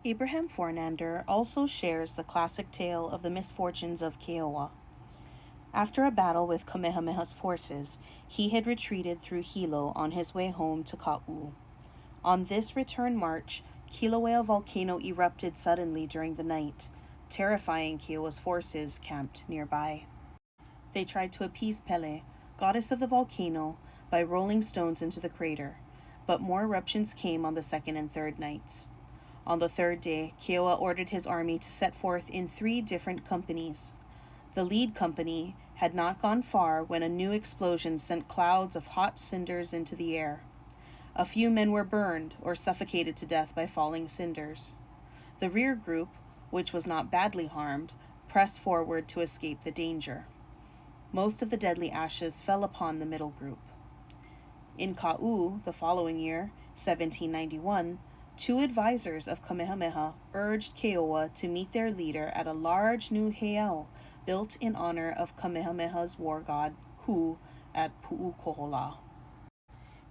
Abraham Fornander also shares the classic tale of the misfortunes of Keowa. After a battle with Kamehameha's forces, he had retreated through Hilo on his way home to Ka'u. On this return march, Kilauea volcano erupted suddenly during the night, terrifying Keowa's forces camped nearby. They tried to appease Pele, goddess of the volcano, by rolling stones into the crater, but more eruptions came on the second and third nights. On the third day, Keowa ordered his army to set forth in 3 different companies. The lead company had not gone far when a new explosion sent clouds of hot cinders into the air. A few men were burned or suffocated to death by falling cinders. The rear group, which was not badly harmed, pressed forward to escape the danger. Most of the deadly ashes fell upon the middle group. In Ka'u, the following year, 1791, 2 advisors of Kamehameha urged Keowa to meet their leader at a large new heiau built in honor of Kamehameha's war god, Ku, at Pu'ukohola.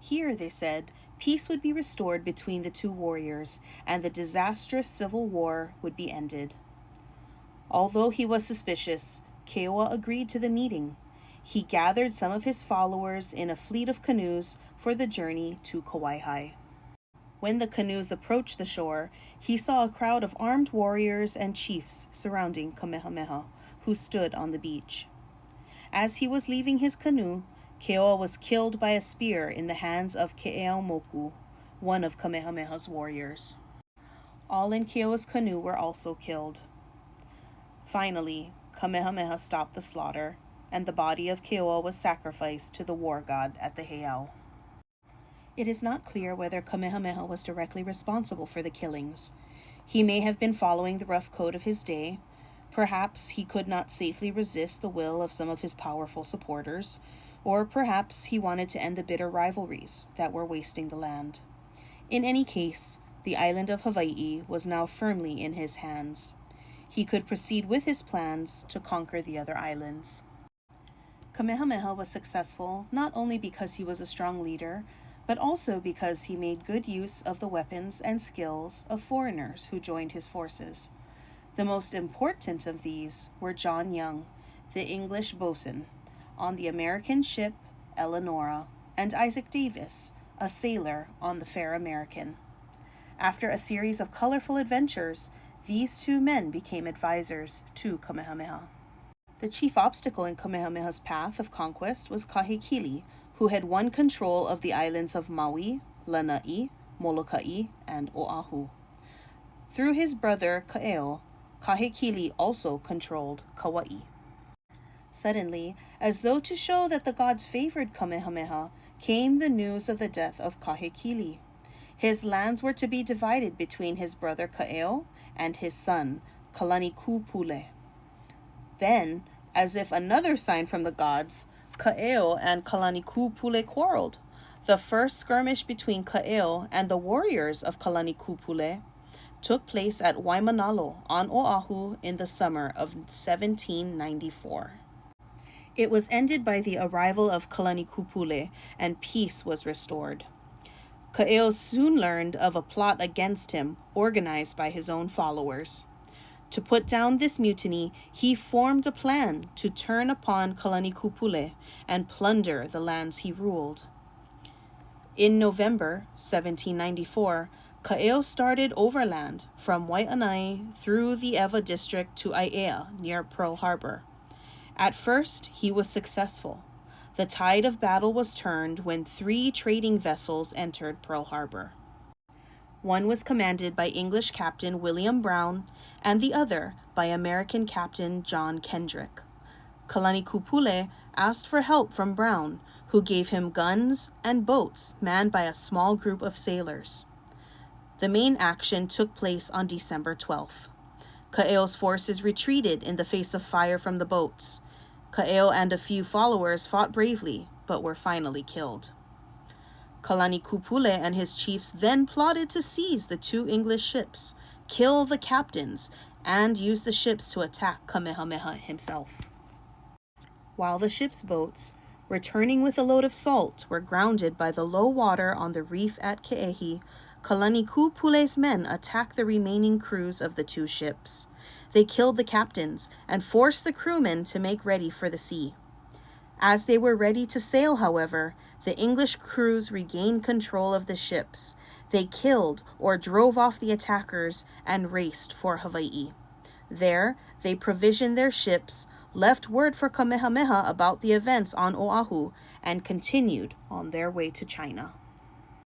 Here, they said, peace would be restored between the 2 warriors, and the disastrous civil war would be ended. Although he was suspicious, Keowa agreed to the meeting. He gathered some of his followers in a fleet of canoes for the journey to Kauai. When the canoes approached the shore, he saw a crowd of armed warriors and chiefs surrounding Kamehameha, who stood on the beach. As he was leaving his canoe, Keowa was killed by a spear in the hands of Keeaumoku, one of Kamehameha's warriors. All in Keowa's canoe were also killed. Finally, Kamehameha stopped the slaughter, and the body of Keowa was sacrificed to the war god at the heiau. It is not clear whether Kamehameha was directly responsible for the killings. He may have been following the rough code of his day. Perhaps he could not safely resist the will of some of his powerful supporters, or perhaps he wanted to end the bitter rivalries that were wasting the land. In any case, the island of Hawaii was now firmly in his hands. He could proceed with his plans to conquer the other islands. Kamehameha was successful not only because he was a strong leader, but also because he made good use of the weapons and skills of foreigners who joined his forces. The most important of these were John Young, the English boatswain, on the American ship Eleanora, and Isaac Davis, a sailor on the Fair American. After a series of colorful adventures, these 2 men became advisors to Kamehameha. The chief obstacle in Kamehameha's path of conquest was Kahekili, who had won control of the islands of Maui, Lanai, Molokai, and Oahu. Through his brother Kaeo, Kahekili also controlled Kauai. Suddenly, as though to show that the gods favored Kamehameha, came the news of the death of Kahekili. His lands were to be divided between his brother Kaeo and his son, Kalanikupule. Then, as if another sign from the gods, Kaeo and Kalanikupule quarreled. The first skirmish between Kaeo and the warriors of Kalanikupule took place at Waimanalo on Oahu in the summer of 1794. It was ended by the arrival of Kalanikupule, and peace was restored. Kaeo soon learned of a plot against him organized by his own followers. To put down this mutiny, he formed a plan to turn upon Kalanikupule and plunder the lands he ruled. In November 1794, Kaeo started overland from Waianae through the Ewa district to Aiea near Pearl Harbor. At first, he was successful. The tide of battle was turned when 3 trading vessels entered Pearl Harbor. One was commanded by English Captain William Brown, and the other by American Captain John Kendrick. Kalanikupule asked for help from Brown, who gave him guns and boats manned by a small group of sailors. The main action took place on December 12th. Kaeo's forces retreated in the face of fire from the boats. Kaeo and a few followers fought bravely, but were finally killed. Kalanikupule and his chiefs then plotted to seize the 2 English ships, kill the captains, and use the ships to attack Kamehameha himself. While the ship's boats, returning with a load of salt, were grounded by the low water on the reef at Ke'ehi, Kalani'upule's men attacked the remaining crews of the two ships. They killed the captains and forced the crewmen to make ready for the sea. As they were ready to sail, however, the English crews regained control of the ships. They killed or drove off the attackers and raced for Hawaii. There, they provisioned their ships, left word for Kamehameha about the events on Oahu, and continued on their way to China.